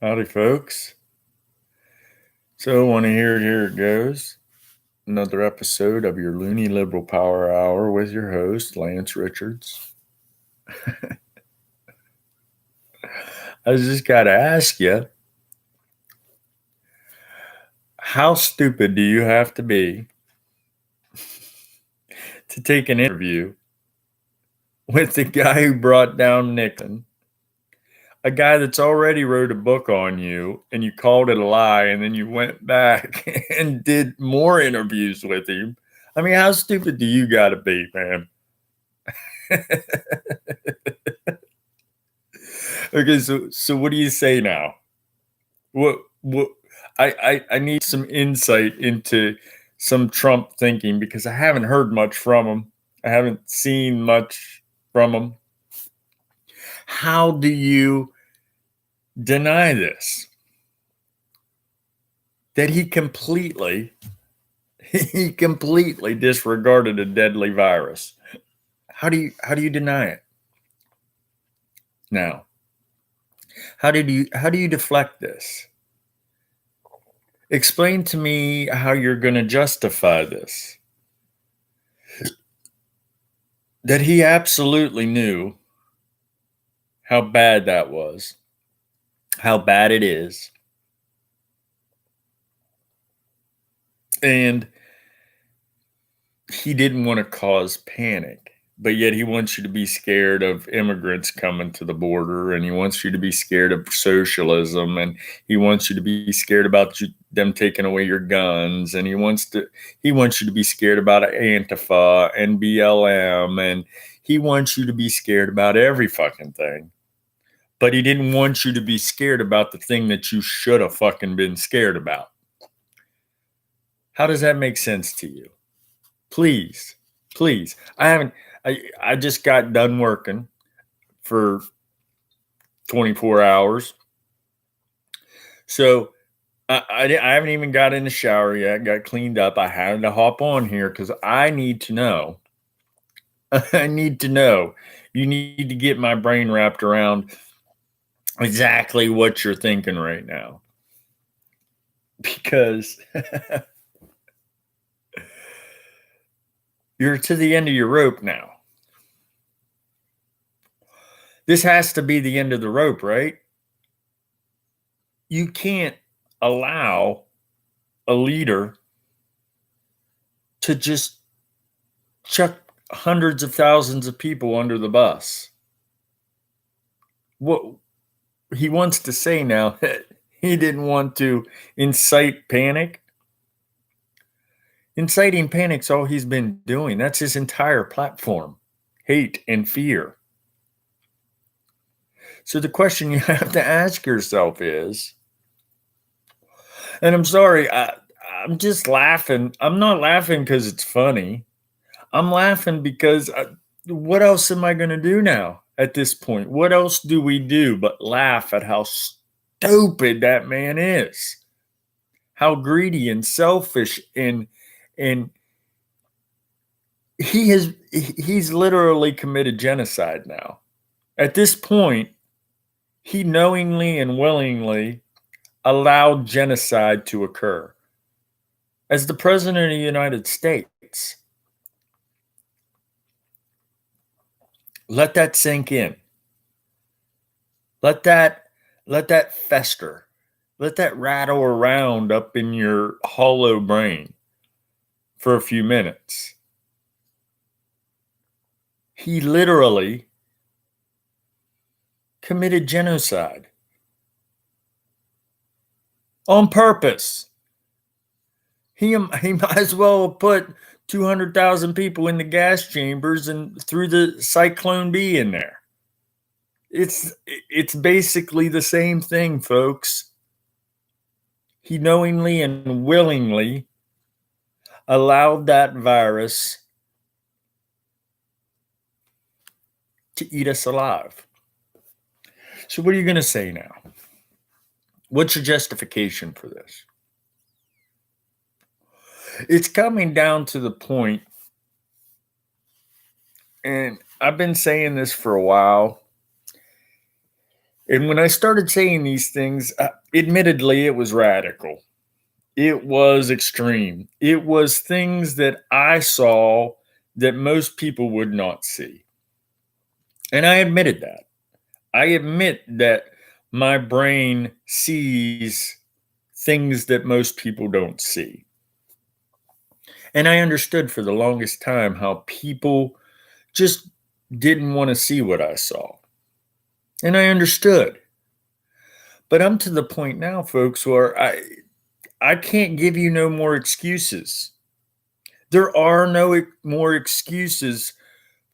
Howdy, folks. So, want to hear it? Here it goes. Another episode of your Loonie Liberal Power Hour with your host, Lance Richards. I just got to ask you, how stupid do you have to be to take an interview with the guy who brought down Nixon, a guy that's already wrote a book on you, and you called it a lie, and then you went back and did more interviews with him? I mean, how stupid do you got to be, man? Okay, so what do you say now? What I need some insight into some Trump thinking because I haven't heard much from him. I haven't seen much from him. How do you deny this? That he completely disregarded a deadly virus. How do you deny it? Now, how do you deflect this? Explain to me how you're going to justify this. That he absolutely knew how bad that was, how bad it is, and he didn't want to cause panic, but yet he wants you to be scared of immigrants coming to the border, and he wants you to be scared of socialism, and he wants you to be scared about them taking away your guns, and he wants you to be scared about Antifa and BLM, and he wants you to be scared about every fucking thing. But he didn't want you to be scared about the thing that you should have fucking been scared about. How does that make sense to you? Please. I just got done working for 24 hours. So I haven't even got in the shower yet, got cleaned up. I had to hop on here because I need to know. I need to know. You need to get my brain wrapped around exactly what you're thinking right now. Because you're to the end of your rope now. This has to be the end of the rope, right? You can't allow a leader to just chuck hundreds of thousands of people under the bus. What he wants to say now that he didn't want to incite panic. Inciting panic's all he's been doing. That's his entire platform. Hate and fear. So the question you have to ask yourself is, and I'm sorry, I'm just laughing. I'm not laughing because it's funny. I'm laughing because what else am I going to do now at this point? What else do we do but laugh at how stupid that man is? How greedy and selfish and he's literally committed genocide now. At this point, he knowingly and willingly allowed genocide to occur. As the President of the United States, let that sink in. Let that fester. Let that rattle around up in your hollow brain for a few minutes. He literally committed genocide on purpose. He might as well have put 200,000 people in the gas chambers and threw the Cyclone B in there. It's basically the same thing, folks. He knowingly and willingly allowed that virus to eat us alive. So what are you going to say now? What's your justification for this? It's coming down to the point, and I've been saying this for a while, And when I started saying these things, admittedly, it was radical. It was extreme. It was things that I saw that most people would not see. And I admitted that. I admit that my brain sees things that most people don't see. And I understood for the longest time how people just didn't want to see what I saw. And I understood. But I'm to the point now, folks, where I can't give you no more excuses. There are no more excuses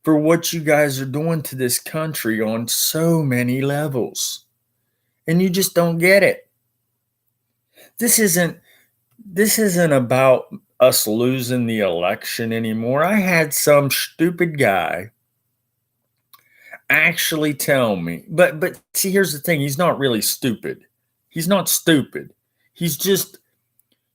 for what you guys are doing to this country on so many levels. And you just don't get it. This isn't about us losing the election anymore. I had some stupid guy actually tell me, but see, here's the thing, he's not really stupid. He's not stupid. He's just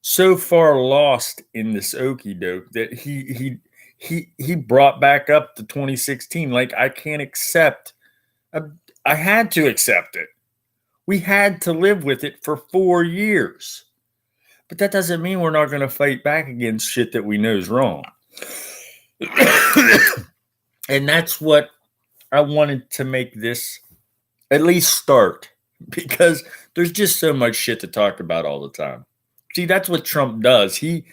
so far lost in this okey doke that he brought back up to 2016. Like, I can't accept. I had to accept it. We had to live with it for 4 years. But that doesn't mean we're not going to fight back against shit that we know is wrong. And that's what I wanted to make this at least start, because there's just so much shit to talk about all the time. See, that's what Trump does. He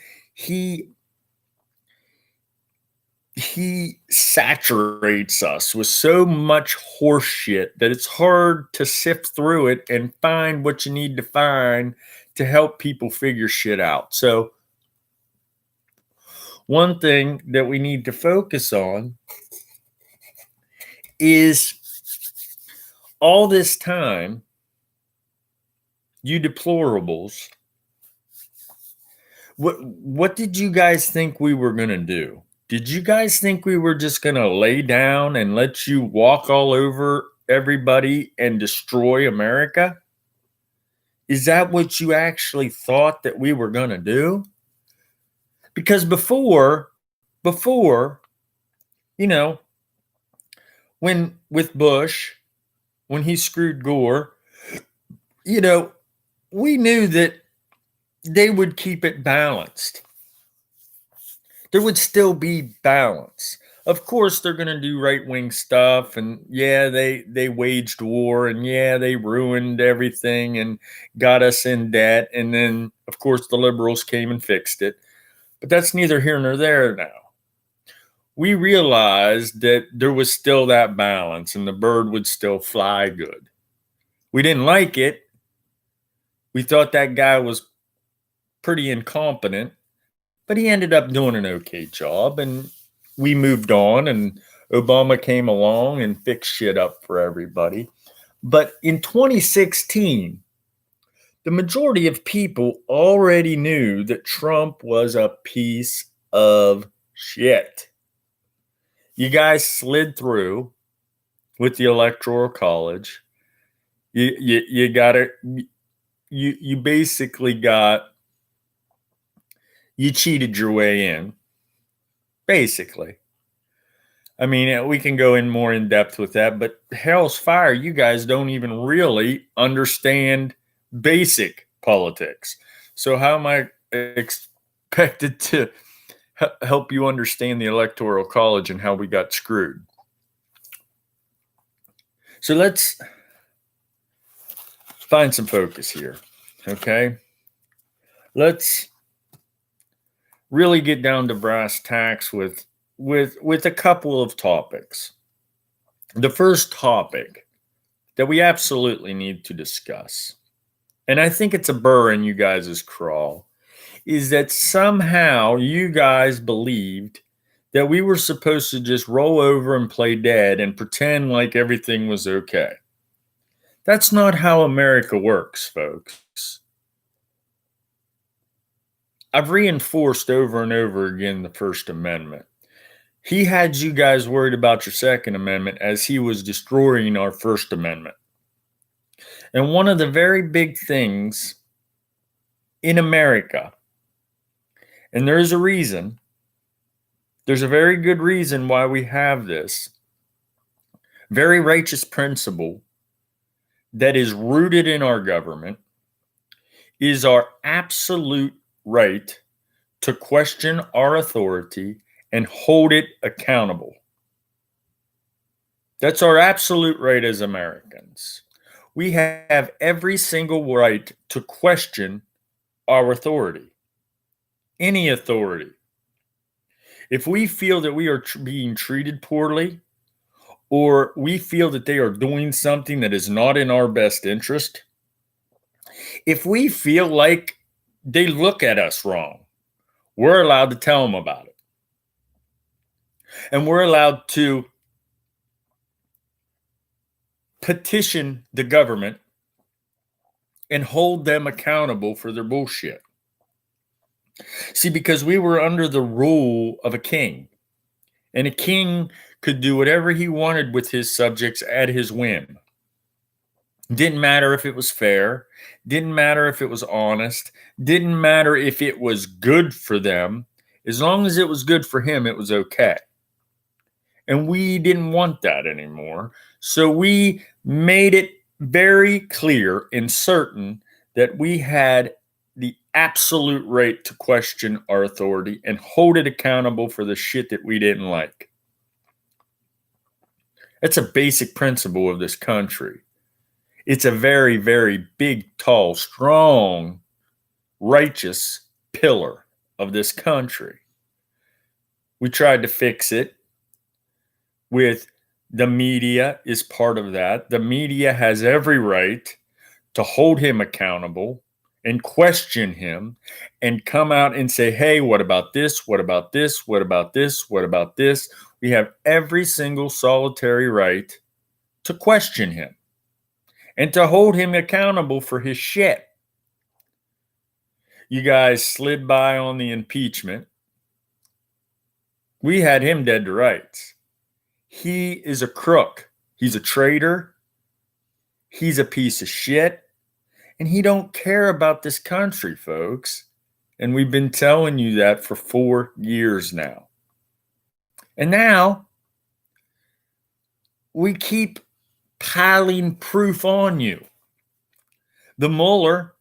saturates us with so much horse shit that it's hard to sift through it and find what you need to find to help people figure shit out. So one thing that we need to focus on is, all this time, you deplorables, what did you guys think we were going to do? Did you guys think we were just going to lay down and let you walk all over everybody and destroy America? Is that what you actually thought that we were going to do? Because before, you know, when with Bush, when he screwed Gore, you know, we knew that they would keep it balanced. There would still be balance. Of course, they're going to do right-wing stuff, and yeah, they waged war, and yeah, they ruined everything and got us in debt, and then, of course, the liberals came and fixed it. But that's neither here nor there now. We realized that there was still that balance, and the bird would still fly good. We didn't like it. We thought that guy was pretty incompetent, but he ended up doing an okay job, and we moved on, and Obama came along and fixed shit up for everybody. But in 2016, the majority of people already knew that Trump was a piece of shit. You guys slid through with the Electoral College. You got it. You basically you cheated your way in, basically. I mean, we can go in more in depth with that, but hell's fire, you guys don't even really understand basic politics. So how am I expected to help you understand the Electoral College and how we got screwed? So let's find some focus here, okay? Let's really get down to brass tacks with a couple of topics. The first topic that we absolutely need to discuss, and I think it's a burr in you guys' craw, is that somehow you guys believed that we were supposed to just roll over and play dead and pretend like everything was okay. That's not how America works, folks. I've reinforced over and over again the First Amendment. He had you guys worried about your Second Amendment as he was destroying our First Amendment. And one of the very big things in America, and there's a reason, there's a very good reason why we have this very righteous principle that is rooted in our government is our absolute right to question our authority and hold it accountable. That's our absolute right as Americans. We have every single right to question our authority, any authority. If we feel that we are being treated poorly, or we feel that they are doing something that is not in our best interest, if we feel like they look at us wrong, we're allowed to tell them about it. And we're allowed to petition the government and hold them accountable for their bullshit. See, because we were under the rule of a king, and a king could do whatever he wanted with his subjects at his whim. Didn't matter if it was fair, didn't matter if it was honest, didn't matter if it was good for them. As long as it was good for him, it was okay. And we didn't want that anymore. So we made it very clear and certain that we had the absolute right to question our authority and hold it accountable for the shit that we didn't like. That's a basic principle of this country. It's a very, very big, tall, strong, righteous pillar of this country. We tried to fix it with the media is part of that. The media has every right to hold him accountable and question him and come out and say, hey, what about this? What about this? What about this? What about this? We have every single solitary right to question him and to hold him accountable for his shit. You guys slid by on the impeachment. We had him dead to rights. He is a crook. He's a traitor. He's a piece of shit. And he don't care about this country, folks. And we've been telling you that for 4 years now. And now we keep piling proof on you. The Mueller,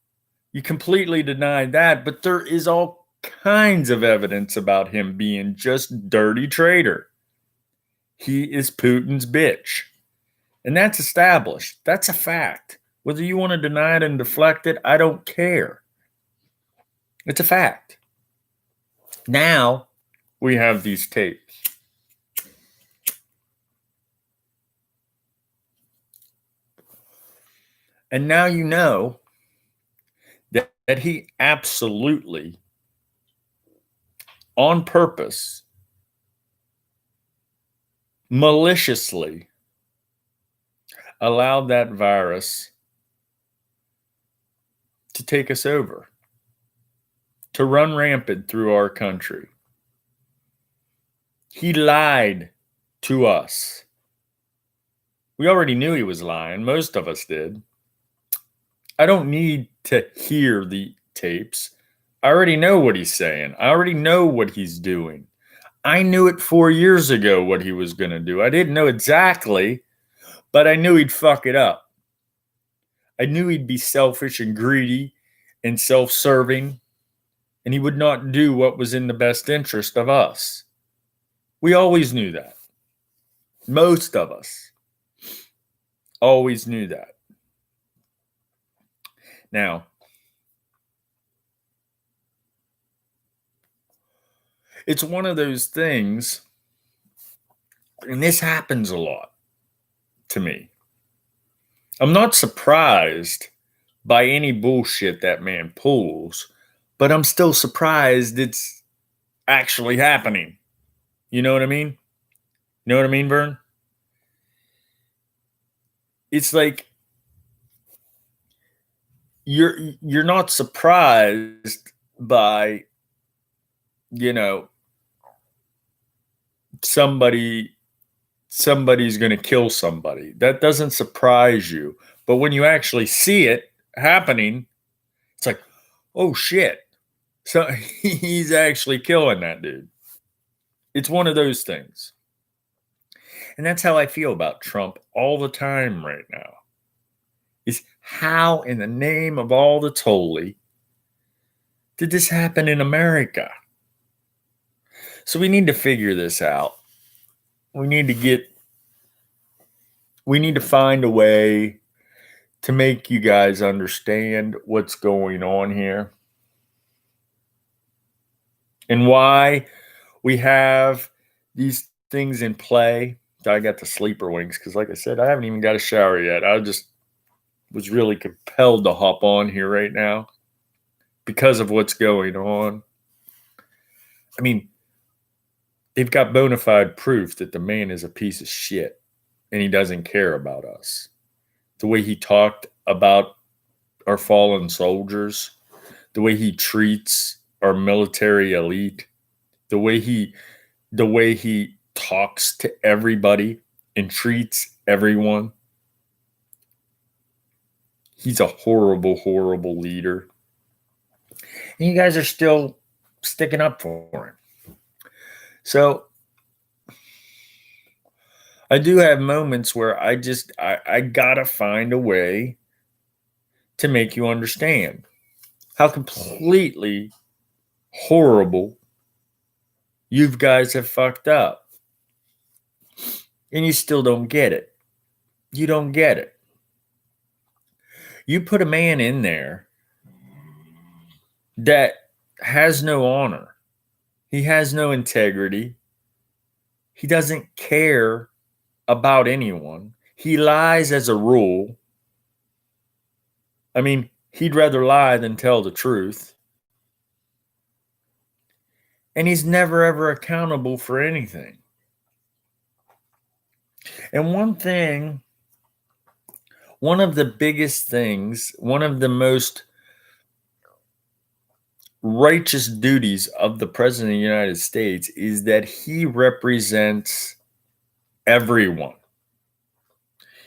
you completely denied that, but there is all kinds of evidence about him being just dirty traitor. He is Putin's bitch. And that's established. That's a fact. Whether you want to deny it and deflect it, I don't care. It's a fact. Now we have these tapes. And now you know that he absolutely, on purpose, maliciously allowed that virus to take us over, to run rampant through our country. He lied to us. We already knew he was lying. Most of us did. I don't need to hear the tapes. I already know what he's saying. I already know what he's doing. I knew it 4 years ago what he was going to do. I didn't know exactly, but I knew he'd fuck it up. I knew he'd be selfish and greedy and self-serving, and he would not do what was in the best interest of us. We always knew that. Most of us always knew that. Now, it's one of those things, and this happens a lot to me. I'm not surprised by any bullshit that man pulls, but I'm still surprised it's actually happening. You know what I mean? You know what I mean, Vern? It's like you're not surprised by, you know, somebody's going to kill somebody. That doesn't surprise you. But when you actually see it happening, it's like, oh shit. So he's actually killing that dude. It's one of those things. And that's how I feel about Trump all the time right now. is how in the name of all that's holy did this happen in America? So we need to figure this out. We need to find a way to make you guys understand what's going on here and why we have these things in play. I got the sleeper wings because, like I said, I haven't even got a shower yet. I just was really compelled to hop on here right now because of what's going on. I mean, they've got bona fide proof that the man is a piece of shit and he doesn't care about us. The way he talked about our fallen soldiers, the way he treats our military elite, the way he talks to everybody and treats everyone. He's a horrible, horrible leader. And you guys are still sticking up for him. So I do have moments where I gotta find a way to make you understand how completely horrible you guys have fucked up. And you still don't get it. You don't get it. You put a man in there that has no honor. He has no integrity. He doesn't care about anyone. He lies as a rule. I mean, he'd rather lie than tell the truth. And he's never, ever accountable for anything. And one of the biggest things, one of the most righteous duties of the President of the United States is that he represents everyone.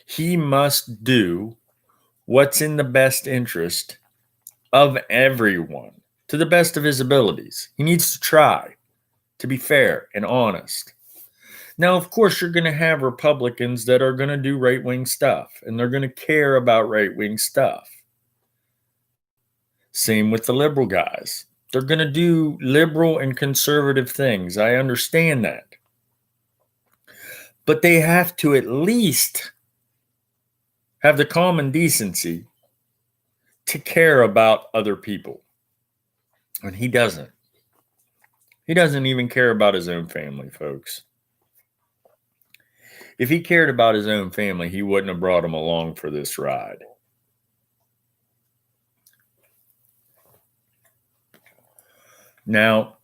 He must do what's in the best interest of everyone to the best of his abilities. He needs to try to be fair and honest. Now, of course, you're going to have Republicans that are going to do right-wing stuff, and they're going to care about right-wing stuff. Same with the liberal guys. They're going to do liberal and conservative things. I understand that. But they have to at least have the common decency to care about other people. And he doesn't. He doesn't even care about his own family, folks. If he cared about his own family, he wouldn't have brought them along for this ride. Now,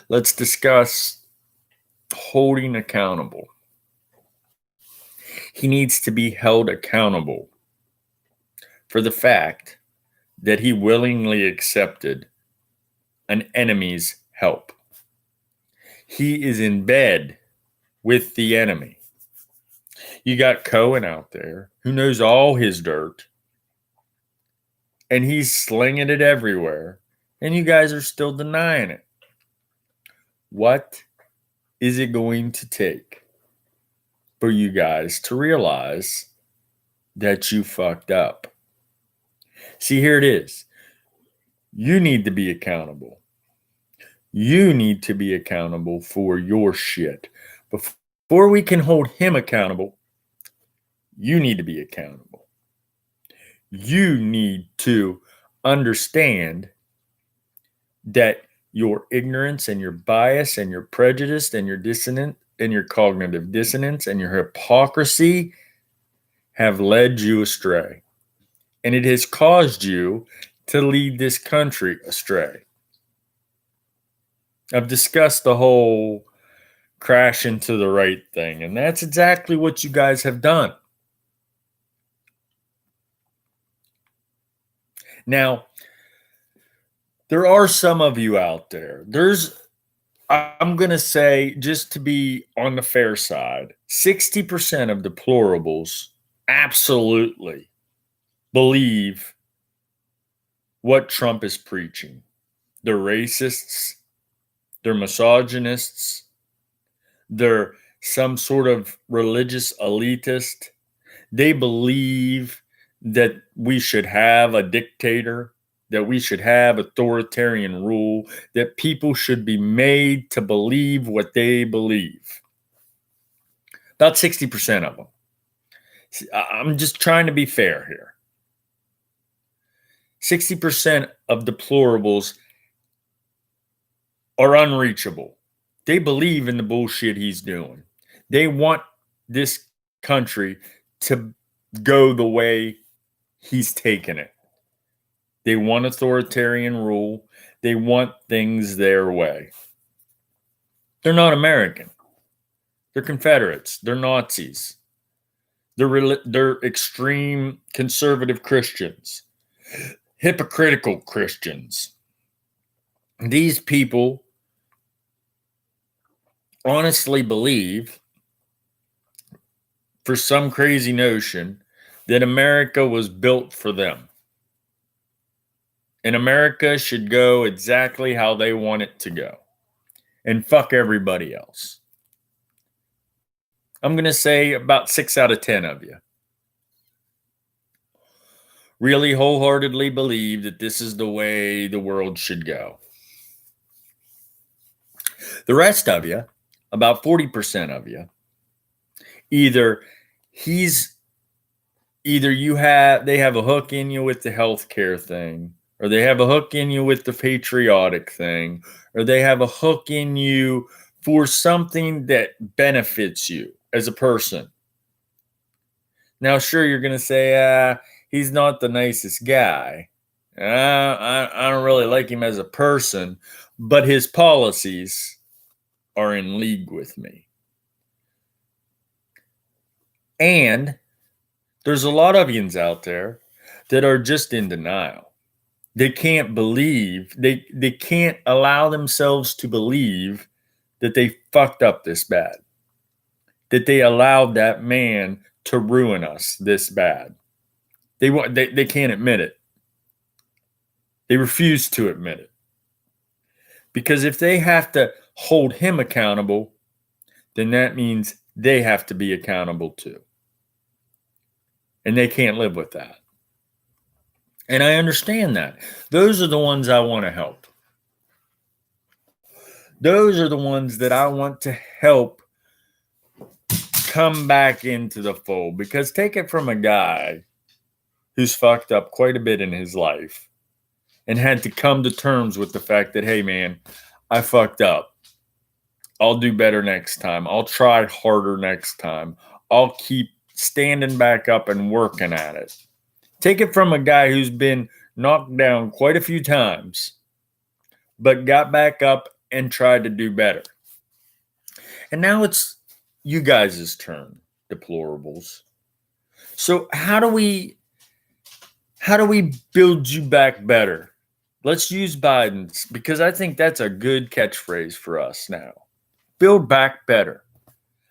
let's discuss holding accountable. He needs to be held accountable for the fact that he willingly accepted an enemy's help. He is in bed with the enemy. You got Cohen out there who knows all his dirt, and he's slinging it everywhere, and you guys are still denying it. What is it going to take for you guys to realize that you fucked up? See, here it is. You need to be accountable. You need to be accountable for your shit. Before we can hold him accountable, you need to be accountable. You need to understand that your ignorance and your bias and your prejudice and your dissonant and your cognitive dissonance and your hypocrisy have led you astray. And it has caused you to lead this country astray. I've discussed the whole crash into the right thing, and that's exactly what you guys have done. Now, there are some of you out there. I'm going to say, just to be on the fair side, 60% of deplorables absolutely believe what Trump is preaching. They're racists. They're misogynists. They're some sort of religious elitist. They believe that we should have a dictator, that we should have authoritarian rule, that people should be made to believe what they believe. About 60% of them. I'm just trying to be fair here. 60% of deplorables are unreachable. They believe in the bullshit he's doing. They want this country to go the way he's taken it. They want authoritarian rule. They want things their way. They're not American. They're Confederates. They're Nazis. They're extreme conservative Christians, hypocritical Christians. These people honestly believe, for some crazy notion, that America was built for them. And America should go exactly how they want it to go. And fuck everybody else. I'm going to say about 6 out of 10 of you really wholeheartedly believe that this is the way the world should go. The rest of you, about 40% of you, either they have a hook in you with the healthcare thing, or they have a hook in you with the patriotic thing, or they have a hook in you for something that benefits you as a person. Now, sure, you're going to say, he's not the nicest guy. I don't really like him as a person, but his policies are in league with me. And there's a lot of yins out there that are just in denial. They can't believe, they can't allow themselves to believe that they fucked up this bad, that they allowed that man to ruin us this bad. They can't admit it. They refuse to admit it. Because if they have to hold him accountable, then that means they have to be accountable too. And they can't live with that. And I understand that. Those are the ones I want to help. Those are the ones that I want to help come back into the fold. Because take it from a guy who's fucked up quite a bit in his life and had to come to terms with the fact that, hey, man, I fucked up. I'll do better next time. I'll try harder next time. I'll keep standing back up and working at it. Take it from a guy who's been knocked down quite a few times, but got back up and tried to do better. And now it's you guys' turn, deplorables. So how do we build you back better? Let's use Biden's, because I think that's a good catchphrase for us now. Build back better.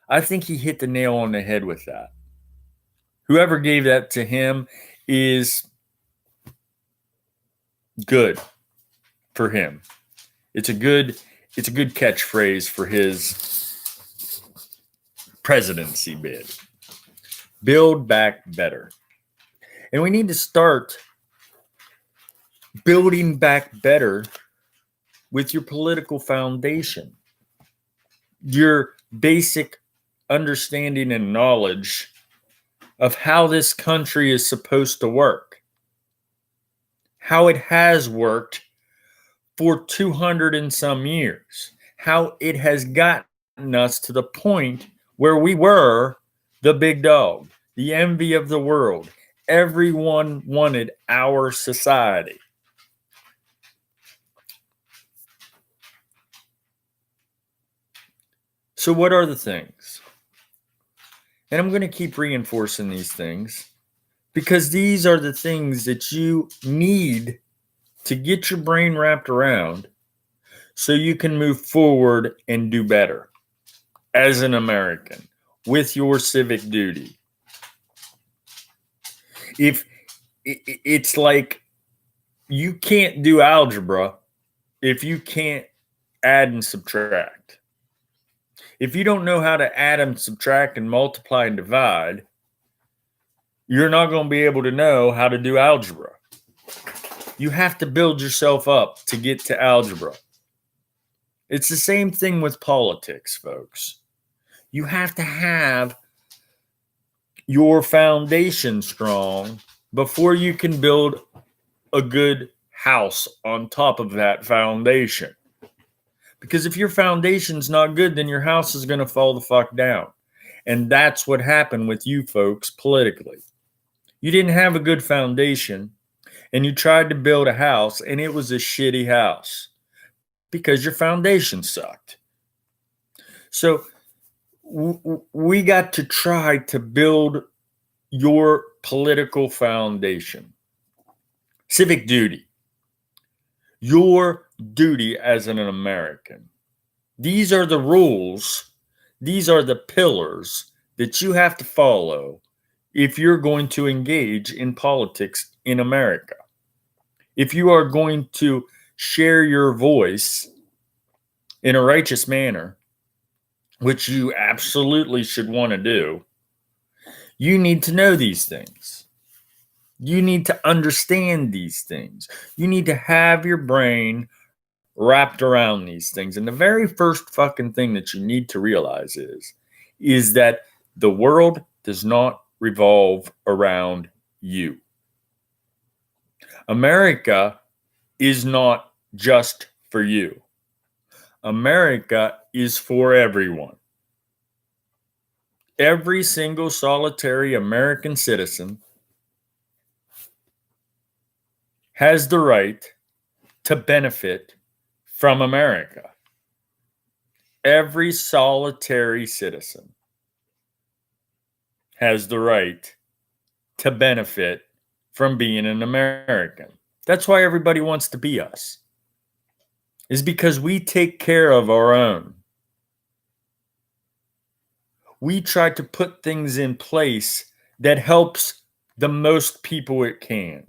I think he hit the nail on the head with that. Whoever gave that to him is good for him. It's a good catchphrase for his presidency bid. Build back better. And we need to start building back better with your political foundation, your basic understanding and knowledge of how this country is supposed to work, how it has worked for 200 and some years, how it has gotten us to the point where we were the big dog, the envy of the world. Everyone wanted our society. So what are the things? And I'm going to keep reinforcing these things because these are the things that you need to get your brain wrapped around so you can move forward and do better as an American with your civic duty. If it's like you can't do algebra if you can't add and subtract. If you don't know how to add and subtract and multiply and divide, you're not going to be able to know how to do algebra. You have to build yourself up to get to algebra. It's the same thing with politics, folks. You have to have your foundation strong before you can build a good house on top of that foundation. Because if your foundation's not good, then your house is going to fall the fuck down. And that's what happened with you folks politically. You didn't have a good foundation, and you tried to build a house, and it was a shitty house because your foundation sucked. So we got to try to build your political foundation. Civic duty. Your duty as an American. These are the rules. These are the pillars that you have to follow if you're going to engage in politics in America. If you are going to share your voice in a righteous manner, which you absolutely should want to do, you need to know these things. You need to understand these things. You need to have your brain wrapped around these things. And the very first fucking thing that you need to realize is that the world does not revolve around you. America is not just for you. America is for everyone. Every single solitary American citizen has the right to benefit from America. Every solitary citizen has the right to benefit from being an American. That's why everybody wants to be us. Is because we take care of our own. We try to put things in place that helps the most people it can.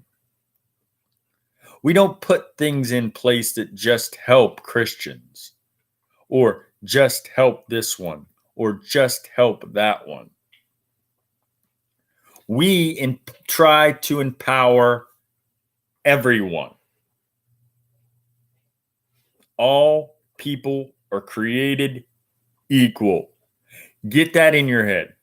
We don't put things in place that just help Christians or just help this one or just help that one. We try to empower everyone. All people are created equal. Get that in your head.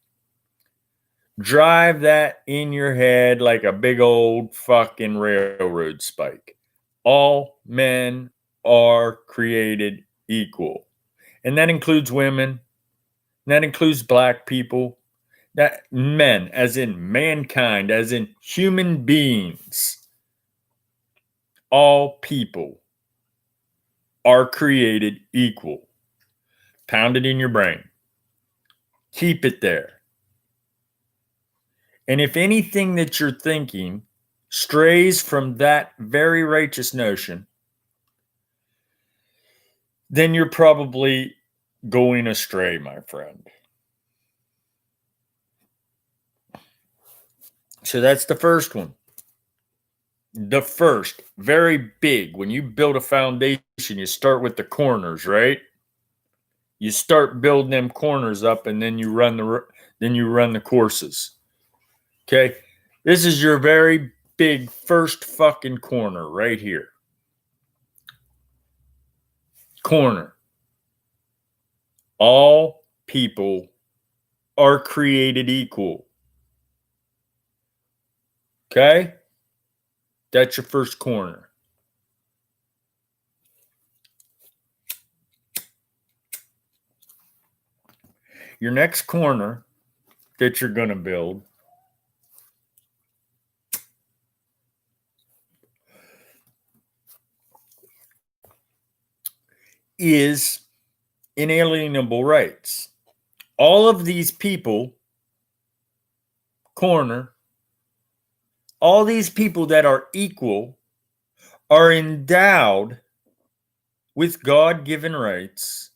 Drive that in your head like a big old fucking railroad spike. All men are created equal. And that includes women. That includes black people. That men, as in mankind, as in human beings. All people are created equal. Pound it in your brain. Keep it there. And if anything that you're thinking strays from that very righteous notion, then you're probably going astray, my friend. So that's the first one. The first, very big. When you build a foundation, you start with the corners, right? You start building them corners up, and then you run the courses. Okay, this is your very big first fucking corner right here. Corner. All people are created equal. Okay? That's your first corner. Your next corner that you're going to build is inalienable rights. All of these people, corner, all these people that are equal are endowed with God-given rights,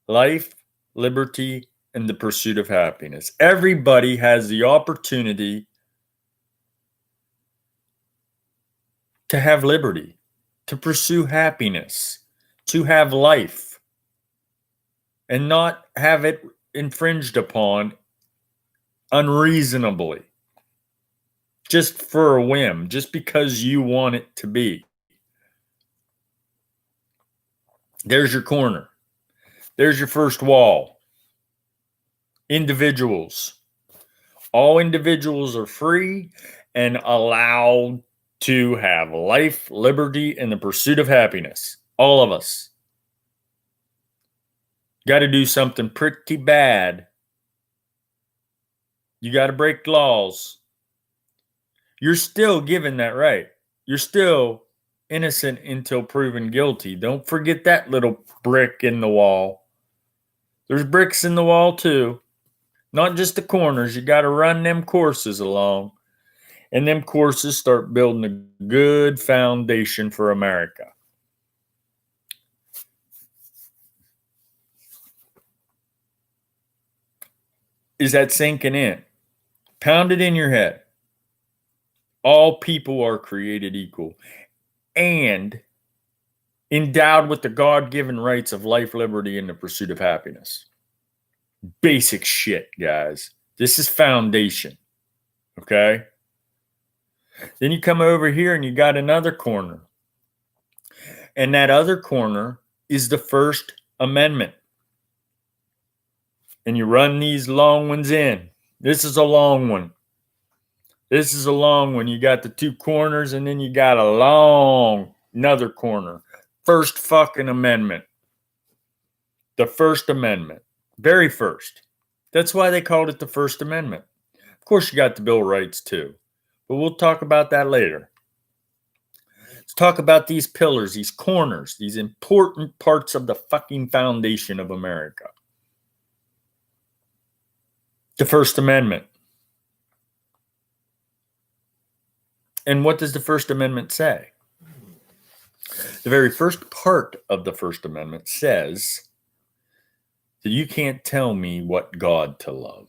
life, liberty, and the pursuit of happiness. Everybody has the opportunity to have liberty, to pursue happiness, to have life. and not have it infringed upon unreasonably, just for a whim, just because you want it to be. There's your corner. There's your first wall. Individuals. All individuals are free and allowed to have life, liberty, and the pursuit of happiness. All of us. Got to do something pretty bad. You got to break laws. You're still given that right. You're still innocent until proven guilty. Don't forget that little brick in the wall. There's bricks in the wall too. Not just the corners. You got to run them courses along. And them courses start building a good foundation for America. Is that sinking in? Pound it in your head. All people are created equal and endowed with the God-given rights of life, liberty, and the pursuit of happiness. Basic shit, guys. This is foundation. Okay? Then you come over here and you got another corner. And that other corner is the First Amendment. And you run these long ones in. This is a long one. This is a long one. You got the two corners, and then you got a long another corner. First fucking Amendment. The First Amendment. Very first. That's why they called it the First Amendment. Of course, you got the Bill of Rights too. But we'll talk about that later. Let's talk about these pillars, these corners, these important parts of the fucking foundation of America. The First Amendment. And what does the First Amendment say? The very first part of the First Amendment says that you can't tell me what God to love.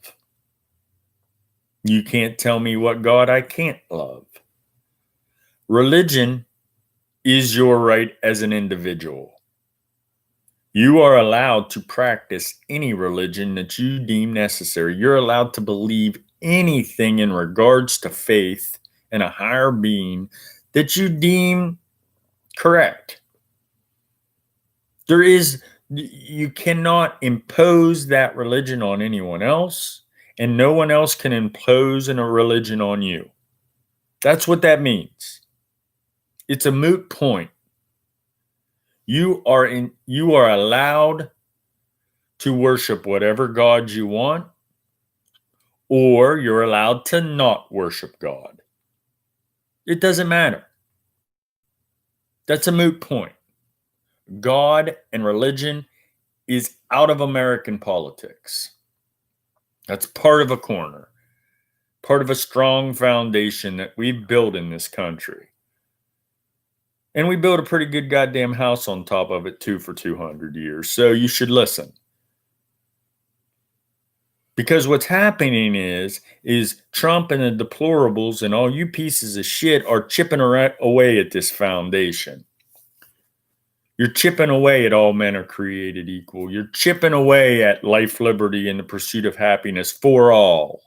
You can't tell me what God I can't love. Religion is your right as an individual. You are allowed to practice any religion that you deem necessary. You're allowed to believe anything in regards to faith and a higher being that you deem correct. You cannot impose that religion on anyone else, and no one else can impose a religion on you. That's what that means. It's a moot point. You are allowed to worship whatever God you want, or you're allowed to not worship God. It doesn't matter. That's a moot point. God and religion is out of American politics. That's part of a corner, part of a strong foundation that we've built in this country. And we built a pretty good goddamn house on top of it too for 200 years. So you should listen. Because what's happening is Trump and the deplorables and all you pieces of shit are chipping away at this foundation. You're chipping away at all men are created equal. You're chipping away at life, liberty, and the pursuit of happiness for all.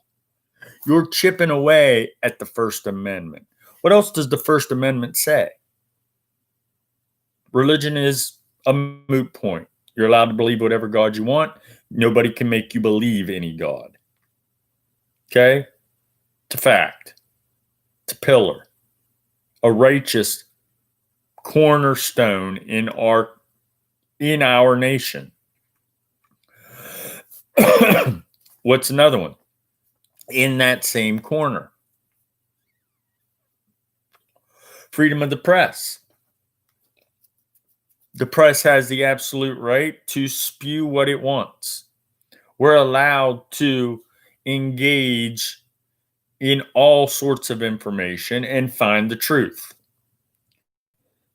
You're chipping away at the First Amendment. What else does the First Amendment say? Religion is a moot point. You're allowed to believe whatever God you want. Nobody can make you believe any God. Okay? It's a fact. It's a pillar. A righteous cornerstone in our nation. What's another one? In that same corner. Freedom of the press. The press has the absolute right to spew what it wants. We're allowed to engage in all sorts of information and find the truth.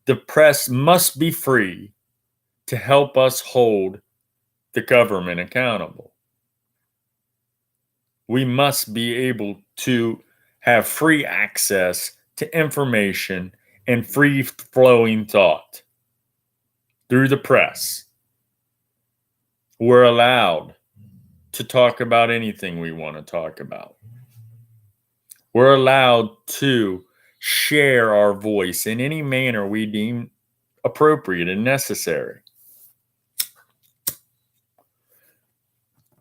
The press must be free to help us hold the government accountable. We must be able to have free access to information and free-flowing thought through the press. We're allowed to talk about anything we want to talk about. We're allowed to share our voice in any manner we deem appropriate and necessary.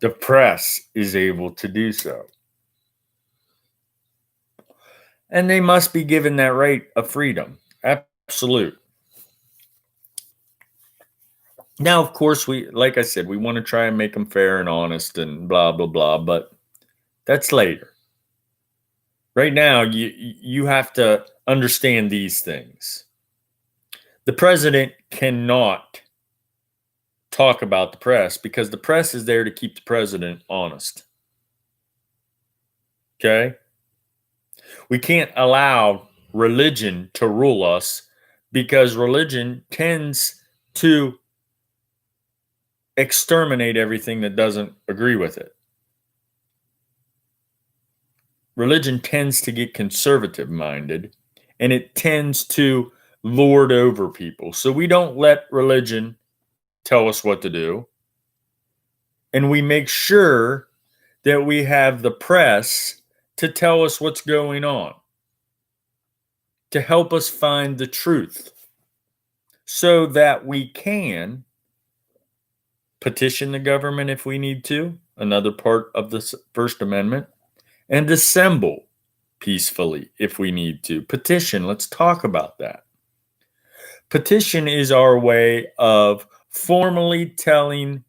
The press is able to do so. And they must be given that right of freedom. Absolute. Now, of course, like I said, we want to try and make them fair and honest and blah, blah, blah, but that's later. Right now, you have to understand these things. The president cannot talk about the press because the press is there to keep the president honest. Okay? We can't allow religion to rule us because religion tends to exterminate everything that doesn't agree with it. Religion tends to get conservative minded and it tends to lord over people. So we don't let religion tell us what to do. And we make sure that we have the press to tell us what's going on, to help us find the truth so that we can petition the government if we need to, another part of the First Amendment, and assemble peacefully if we need to. Petition, let's talk about that. Petition is our way of formally telling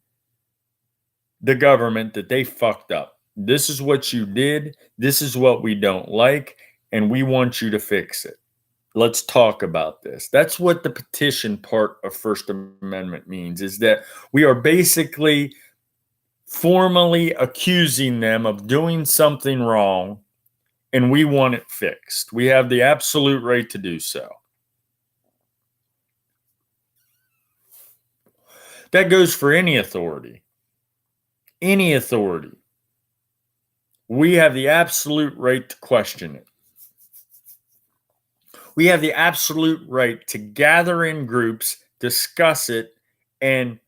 the government that they fucked up. This is what you did. This is what we don't like, and we want you to fix it. Let's talk about this. That's what the petition part of First Amendment means, is that we are basically formally accusing them of doing something wrong, and we want it fixed. We have the absolute right to do so. That goes for any authority. Any authority. We have the absolute right to question it. We have the absolute right to gather in groups, discuss it, and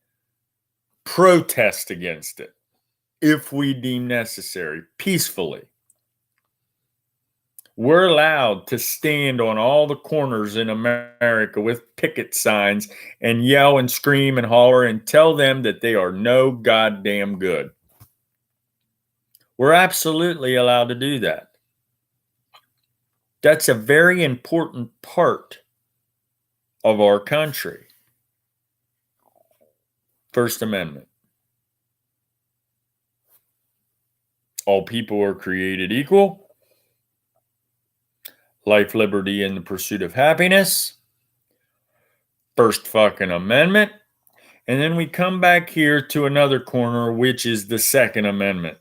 protest against it if we deem necessary, peacefully. We're allowed to stand on all the corners in America with picket signs and yell and scream and holler and tell them that they are no goddamn good. We're absolutely allowed to do that. That's a very important part of our country. First Amendment. All people are created equal. Life, liberty, and the pursuit of happiness. First fucking Amendment. And then we come back here to another corner, which is the Second Amendment.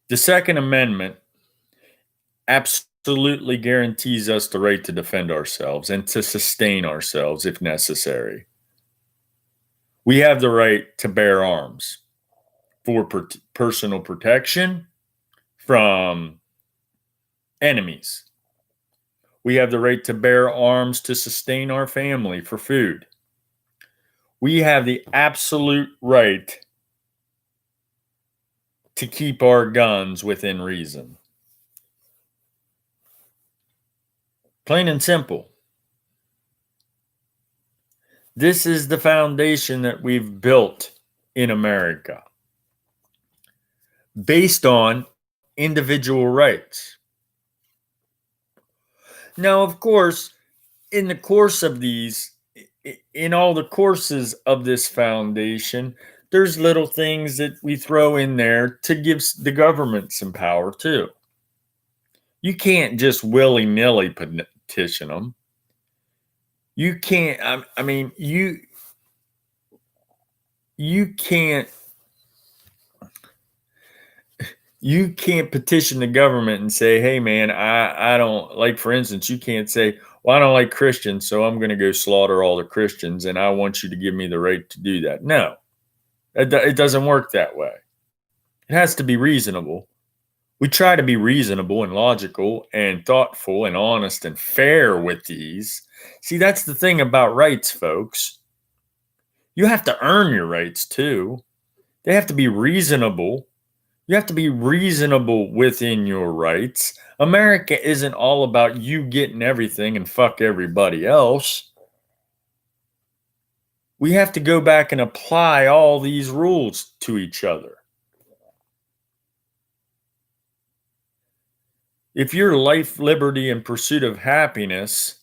The Second Amendment absolutely guarantees us the right to defend ourselves and to sustain ourselves if necessary. We have the right to bear arms for personal protection from enemies. We have the right to bear arms to sustain our family for food. We have the absolute right to keep our guns within reason. Plain and simple. This is the foundation that we've built in America, based on individual rights. Now, of course, in the course of these, in all the courses of this foundation, there's little things that we throw in there to give the government some power too. You can't just willy-nilly petition them. You can't, I mean, you can't petition the government and say, hey man, I don't like, for instance, you can't say, well, I don't like Christians, so I'm going to go slaughter all the Christians and I want you to give me the right to do that. No, it doesn't work that way. It has to be reasonable. We try to be reasonable and logical and thoughtful and honest and fair with these. See, that's the thing about rights, folks. You have to earn your rights too. They have to be reasonable. You have to be reasonable within your rights. America isn't all about you getting everything and fuck everybody else. We have to go back and apply all these rules to each other. If your life, liberty, and pursuit of happiness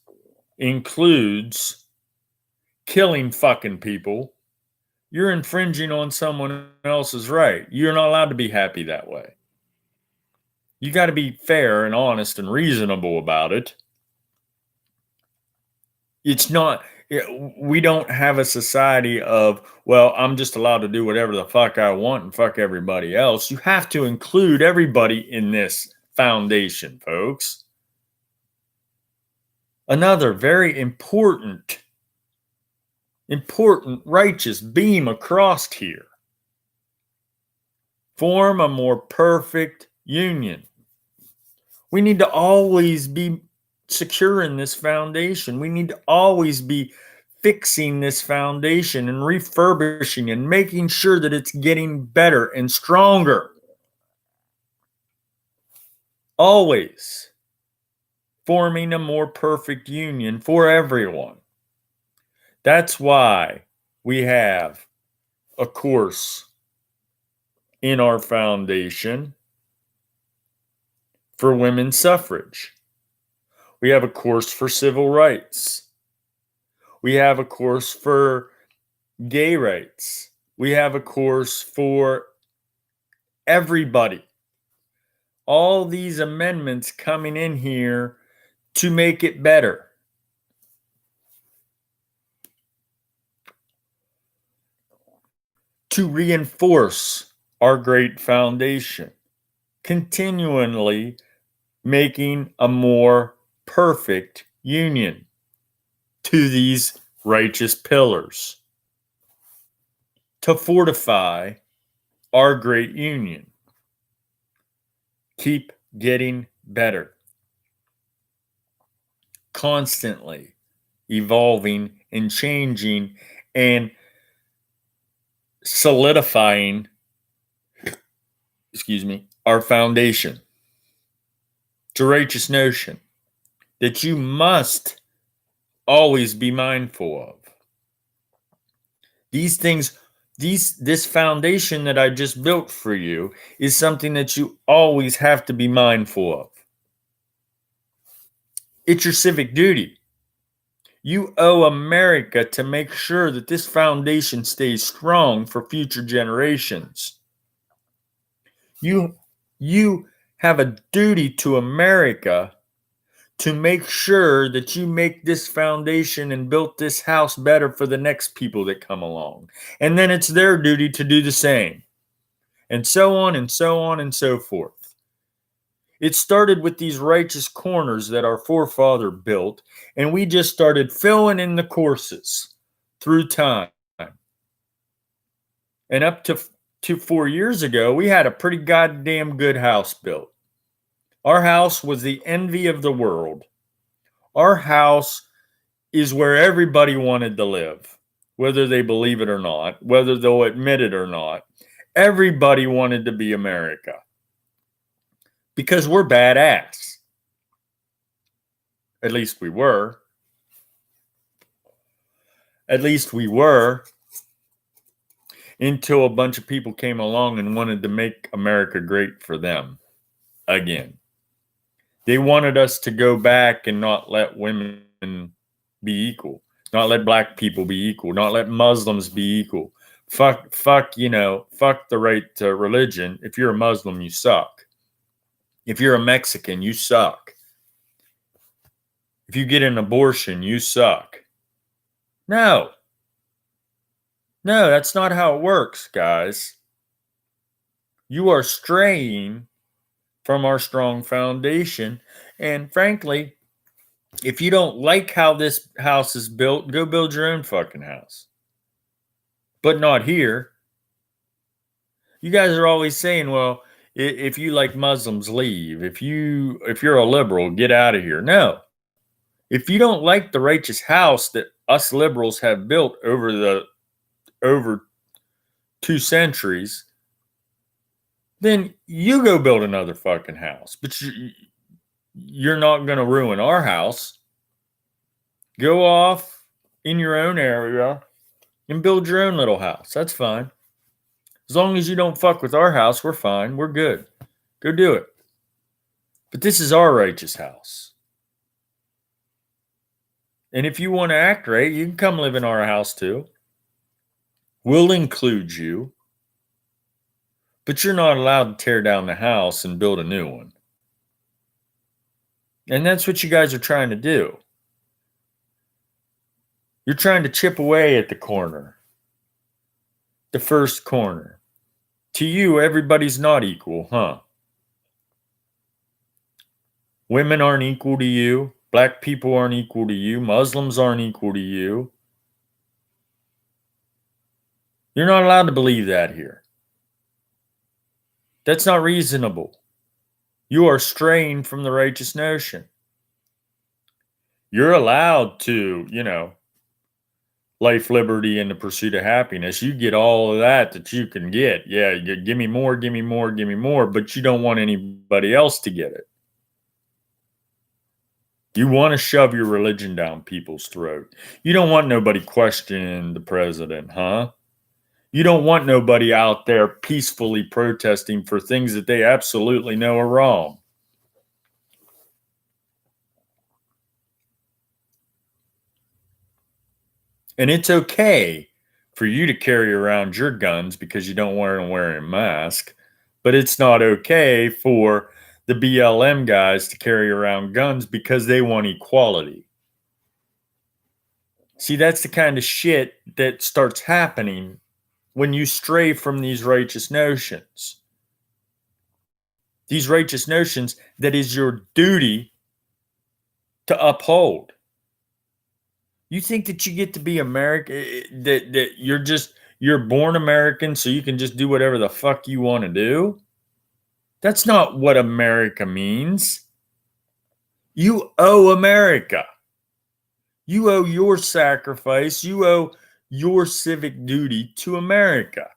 includes killing fucking people, you're infringing on someone else's right. You're not allowed to be happy that way. You got to be fair and honest and reasonable about it. It's not, we don't have a society of, well, I'm just allowed to do whatever the fuck I want and fuck everybody else. You have to include everybody in this foundation, folks. Another very important righteous beam across here. Form a more perfect union. We need to always be secure in this foundation. We need to always be fixing this foundation and refurbishing and making sure that it's getting better and stronger. Always forming a more perfect union for everyone. That's why we have a course in our foundation for women's suffrage. We have a course for civil rights. We have a course for gay rights. We have a course for everybody. All these amendments coming in here to make it better. To reinforce our great foundation, continually making a more perfect union to these righteous pillars, to fortify our great union. Keep getting better, constantly evolving and changing and solidifying, our foundation. It's a righteous notion that you must always be mindful of. These things, this foundation that I just built for you is something that you always have to be mindful of. It's your civic duty. You owe America to make sure that this foundation stays strong for future generations. You have a duty to America to make sure that you make this foundation and built this house better for the next people that come along. And then it's their duty to do the same. And so on and so on and so forth. It started with these righteous corners that our forefather built, and we just started filling in the courses through time. And up to 4 years ago, we had a pretty goddamn good house built. Our house was the envy of the world. Our house is where everybody wanted to live, whether they believe it or not, whether they'll admit it or not. Everybody wanted to be America because we're badass. At least we were. At least we were. Until a bunch of people came along and wanted to make America great for them again. They wanted us to go back and not let women be equal, not let black people be equal, not let Muslims be equal. Fuck, fuck the right to religion. If you're a Muslim, you suck. If you're a Mexican, you suck. If you get an abortion, you suck. No, that's not how it works, guys. You are straying from our strong foundation. And frankly, if you don't like how this house is built, go build your own fucking house. But not here. You guys are always saying, well, if you like Muslims, leave. If you're a liberal, get out of here. No. If you don't like the righteous house that us liberals have built over the over 2 centuries, then you go build another fucking house. But you're not going to ruin our house. Go off in your own area and build your own little house. That's fine. As long as you don't fuck with our house, we're fine. We're good. Go do it. But this is our righteous house. And if you want to act right, you can come live in our house too. We'll include you. But you're not allowed to tear down the house and build a new one. And that's what you guys are trying to do. You're trying to chip away at the corner. The first corner. To you, everybody's not equal, huh? Women aren't equal to you. Black people aren't equal to you. Muslims aren't equal to you. You're not allowed to believe that here. That's not reasonable. You are straying from the righteous notion. You're allowed to, life, liberty, and the pursuit of happiness. You get all of that you can get. Yeah, you give me more, give me more, give me more, but you don't want anybody else to get it. You want to shove your religion down people's throat. You don't want nobody questioning the president, huh? You don't want nobody out there peacefully protesting for things that they absolutely know are wrong. And it's okay for you to carry around your guns because you don't want to wear a mask, but it's not okay for the BLM guys to carry around guns because they want equality. See, that's the kind of shit that starts happening when you stray from these righteous notions. These righteous notions that is your duty to uphold. You think that you get to be American, that you're born American so you can just do whatever the fuck you want to do? That's not what America means. You owe America. You owe your sacrifice. You owe your civic duty to America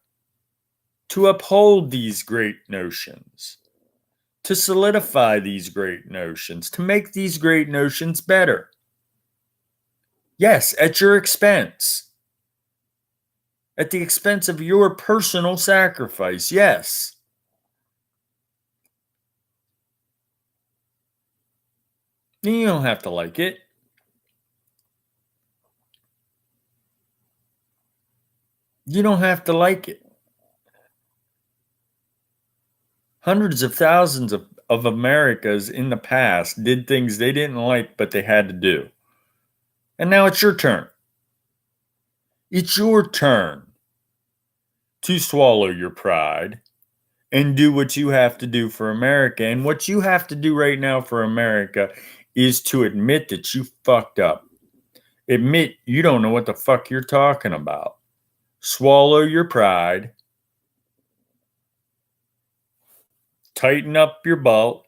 to uphold these great notions, to solidify these great notions, to make these great notions better. Yes, at your expense. At the expense of your personal sacrifice, yes. You don't have to like it. You don't have to like it. Hundreds of thousands of Americas in the past did things they didn't like, but they had to do. And now it's your turn. It's your turn to swallow your pride and do what you have to do for America. And what you have to do right now for America is to admit that you fucked up. Admit you don't know what the fuck you're talking about. Swallow your pride. Tighten up your belt.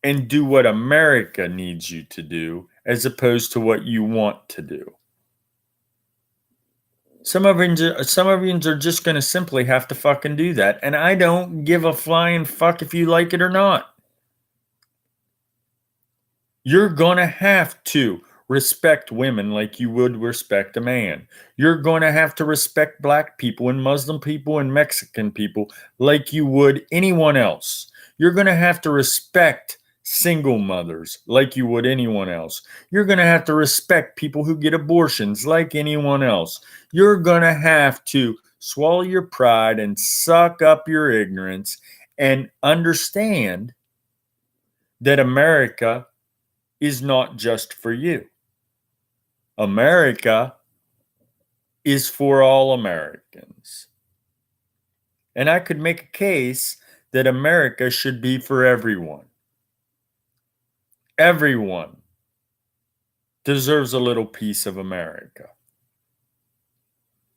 And do what America needs you to do as opposed to what you want to do. Some of you are just going to simply have to fucking do that. And I don't give a flying fuck if you like it or not. You're going to have to respect women like you would respect a man. You're going to have to respect black people and Muslim people and Mexican people like you would anyone else. You're going to have to respect single mothers like you would anyone else. You're going to have to respect people who get abortions like anyone else. You're going to have to swallow your pride and suck up your ignorance and understand that America is not just for you. America is for all Americans. And I could make a case that America should be for everyone. Everyone deserves a little piece of America.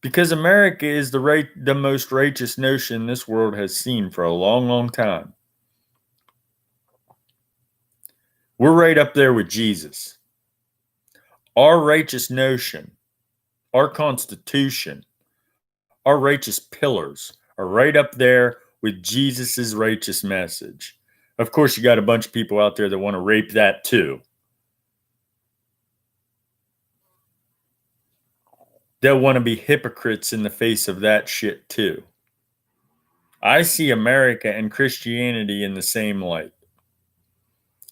Because America is the most righteous notion this world has seen for a long, long time. We're right up there with Jesus. Our righteous notion our Constitution, our righteous pillars are right up there with Jesus's righteous message. Of course, you got a bunch of people out there that want to rape that too. They'll want to be hypocrites in the face of that shit too. I see America and Christianity in the same light.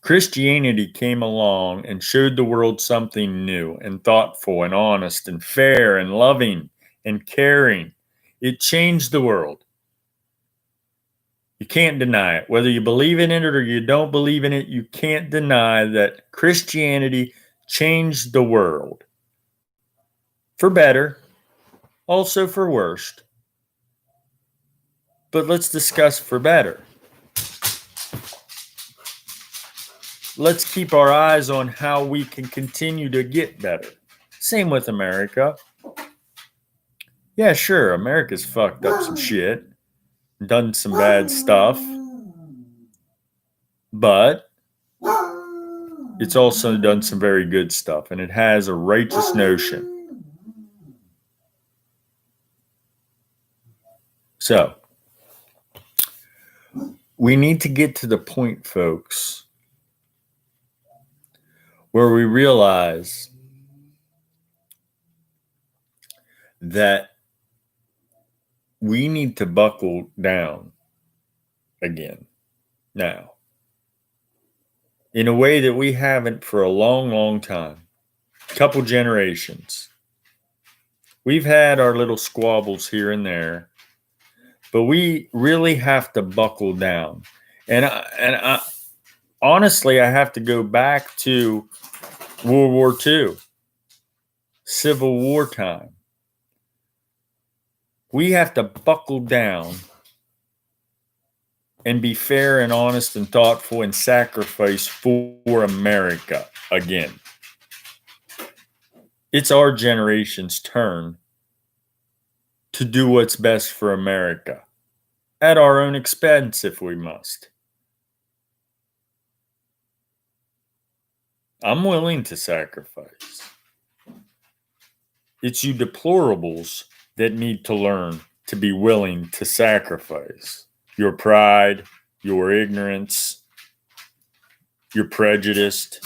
Christianity came along and showed the world something new and thoughtful and honest and fair and loving and caring. It changed the world. You can't deny it. Whether you believe in it or you don't believe in it, you can't deny that Christianity changed the world. For better, also for worse. But let's discuss for better. Let's keep our eyes on how we can continue to get better. Same with America. Yeah, sure, America's fucked up some shit, done some bad stuff, but it's also done some very good stuff, and it has a righteous notion. So, we need to get to the point, folks, where we realize that we need to buckle down again now in a way that we haven't for a long, long time. Couple generations. We've had our little squabbles here and there, but we really have to buckle down. And I honestly, I have to go back to World War II, Civil War time. We have to buckle down and be fair and honest and thoughtful and sacrifice for America again. It's our generation's turn to do what's best for America at our own expense if we must. I'm willing to sacrifice. It's you deplorables that need to learn to be willing to sacrifice your pride, your ignorance, your prejudice.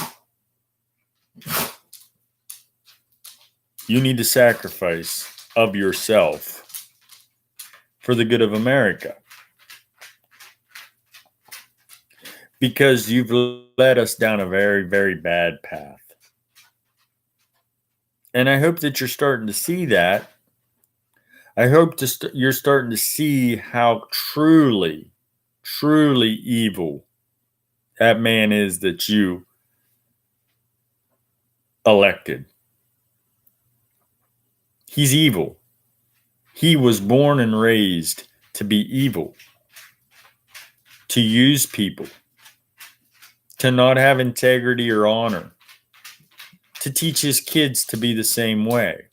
You need to sacrifice of yourself for the good of America. Because you've led us down a very, very bad path. And I hope that you're starting to see that. I hope you're starting to see how truly, truly evil that man is that you elected. He's evil. He was born and raised to be evil, to use people, to not have integrity or honor, to teach his kids to be the same way,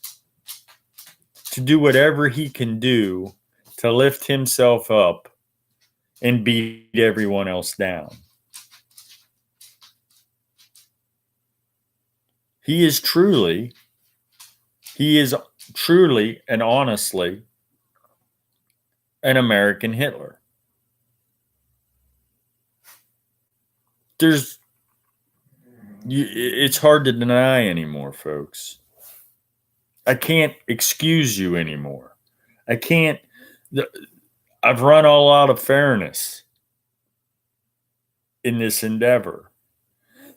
to do whatever he can do to lift himself up and beat everyone else down. He is truly and honestly an American Hitler. It's hard to deny anymore, folks. I can't excuse you anymore. I've run all out of fairness in this endeavor.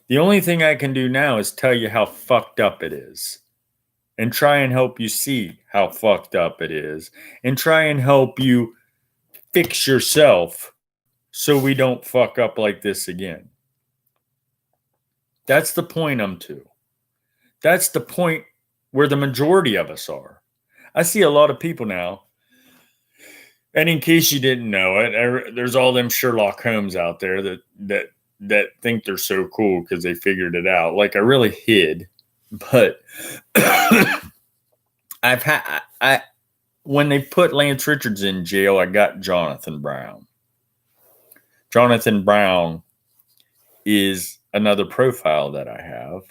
The only thing I can do now is tell you how fucked up it is and try and help you see how fucked up it is and try and help you fix yourself so we don't fuck up like this again. That's the point I'm to. That's the point where the majority of us are. I see a lot of people now, and in case you didn't know it, there's all them Sherlock Holmes out there that think they're so cool because they figured it out. Like, I really hid, but when they put Lance Richards in jail, I got Jonathan Brown. Jonathan Brown is another profile that I have.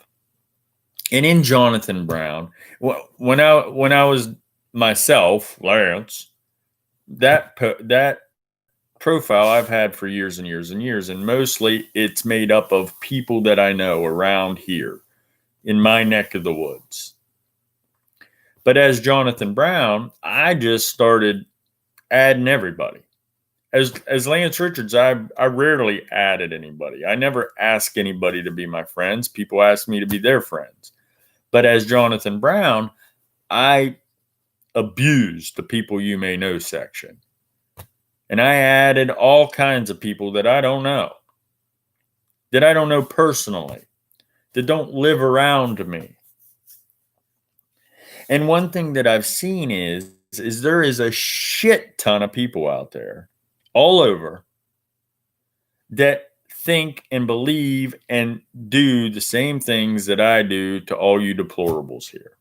And in Jonathan Brown, when I was myself, Lance, that profile I've had for years and years and years, and mostly it's made up of people that I know around here in my neck of the woods. But as Jonathan Brown, I just started adding everybody. As Lance Richards, I rarely added anybody. I never ask anybody to be my friends. People ask me to be their friends. But as Jonathan Brown, I abused the people you may know section. And I added all kinds of people that I don't know personally, that don't live around me. And one thing that I've seen is there is a shit ton of people out there all over that think and believe and do the same things that I do to all you deplorables here.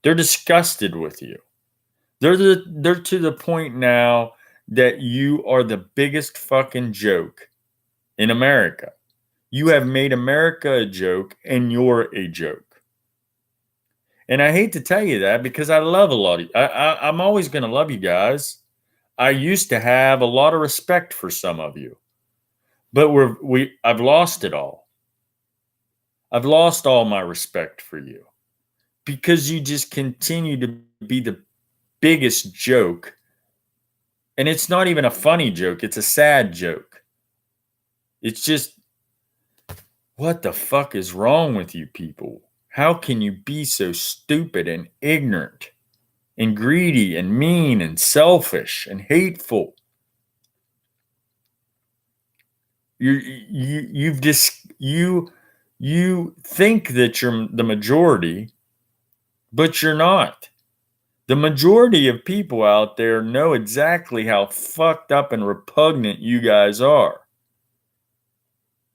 They're disgusted with you. They're to the point now that you are the biggest fucking joke in America. You have made America a joke, and you're a joke. And I hate to tell you that because I love a lot of you. I'm always going to love you guys. I used to have a lot of respect for some of you, but I've lost it all. I've lost all my respect for you because you just continue to be the biggest joke. And it's not even a funny joke. It's a sad joke. It's just, what the fuck is wrong with you people? How can you be so stupid and ignorant and greedy and mean and selfish and hateful? You think that you're the majority, but you're not. The majority of people out there know exactly how fucked up and repugnant you guys are,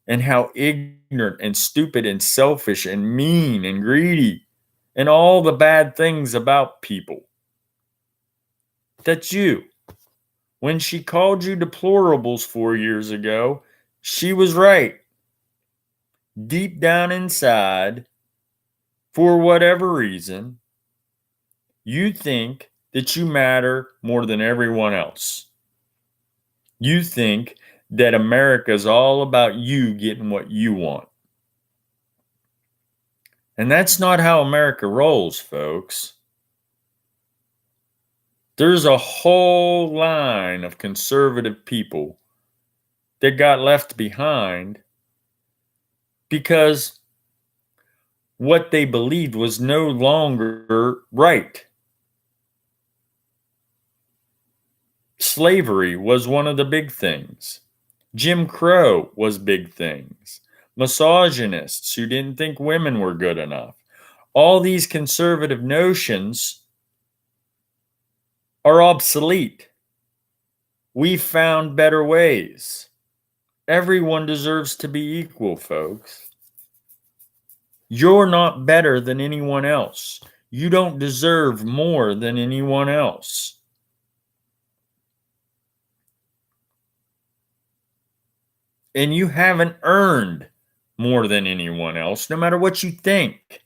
and how ignorant and stupid and selfish and mean and greedy and all the bad things about people. That's you. When she called you deplorables 4 years ago, she was right. Deep down inside, for whatever reason, you think that you matter more than everyone else. You think that America is all about you getting what you want. And that's not how America rolls, folks. There's a whole line of conservative people that got left behind because what they believed was no longer right. Slavery was one of the big things. Jim Crow was big things. Misogynists who didn't think women were good enough. All these conservative notions are obsolete. We found better ways. Everyone deserves to be equal, folks. You're not better than anyone else. You don't deserve more than anyone else. And you haven't earned more than anyone else, no matter what you think.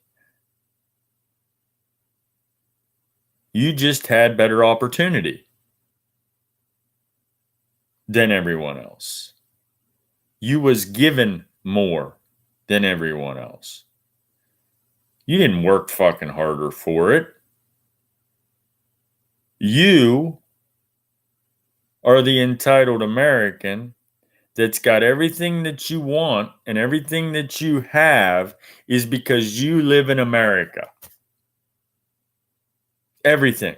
You just had better opportunity than everyone else. You was given more than everyone else. You didn't work fucking harder for it. You are the entitled American that's got everything that you want, and everything that you have is because you live in America. Everything.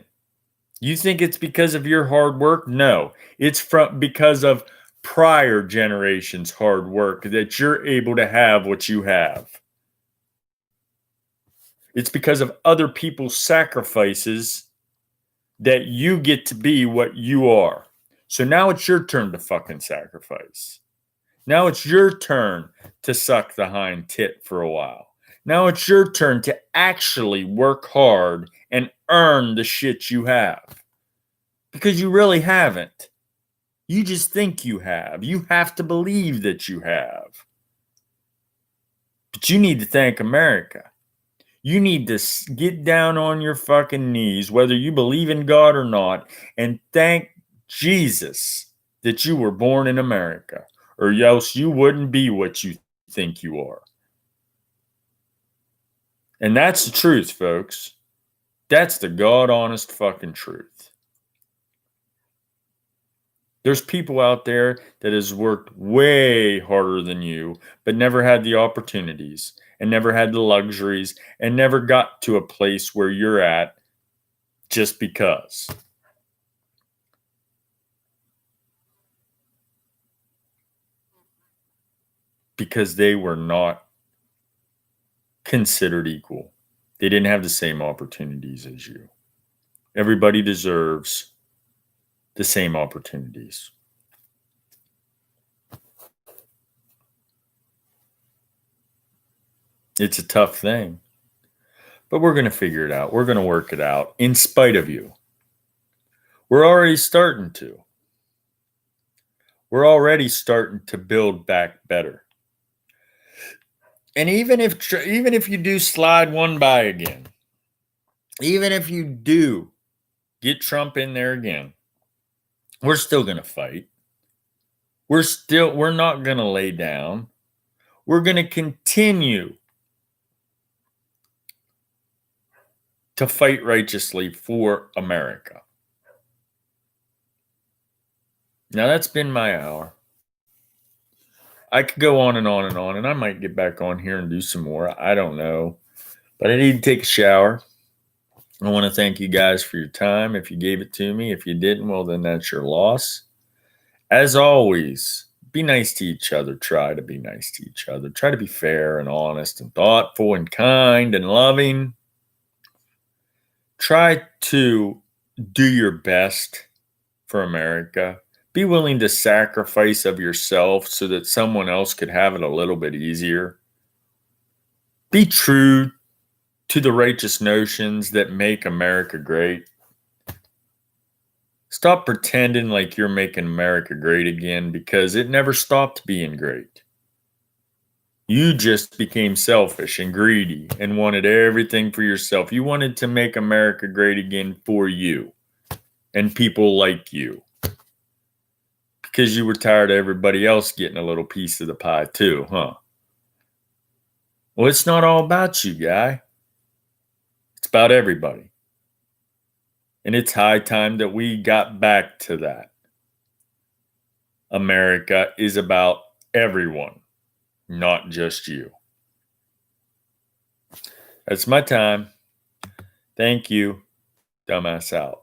You think it's because of your hard work? No, it's because of prior generations' hard work that you're able to have what you have. It's because of other people's sacrifices that you get to be what you are. So now it's your turn to fucking sacrifice. Now it's your turn to suck the hind tit for a while. Now it's your turn to actually work hard and earn the shit you have. Because you really haven't. You just think you have. You have to believe that you have. But you need to thank America. You need to get down on your fucking knees, whether you believe in God or not, and thank Jesus that you were born in America, or else you wouldn't be what you think you are. And that's the truth, folks. That's the God honest fucking truth. There's people out there that has worked way harder than you, but never had the opportunities and never had the luxuries and never got to a place where you're at just because. Because they were not considered equal. They didn't have the same opportunities as you. Everybody deserves the same opportunities. It's a tough thing, but we're going to figure it out. We're going to work it out in spite of you. We're already starting to. We're already starting to build back better. And even if you do slide one by again, even if you do get Trump in there again, we're still going to fight. We're not going to lay down. We're going to continue to fight righteously for America. Now that's been my hour. I could go on and on and on, and I might get back on here and do some more. I don't know. But I need to take a shower. I want to thank you guys for your time. If you gave it to me, if you didn't, well, then that's your loss. As always, be nice to each other. Try to be nice to each other. Try to be fair and honest and thoughtful and kind and loving. Try to do your best for America. Be willing to sacrifice of yourself so that someone else could have it a little bit easier. Be true to the righteous notions that make America great. Stop pretending like you're making America great again, because it never stopped being great. You just became selfish and greedy and wanted everything for yourself. You wanted to make America great again for you and people like you, because you were tired of everybody else getting a little piece of the pie too, huh? Well, it's not all about you, guy. It's about everybody. And it's high time that we got back to that. America is about everyone, not just you. That's my time. Thank you. Dumbass out.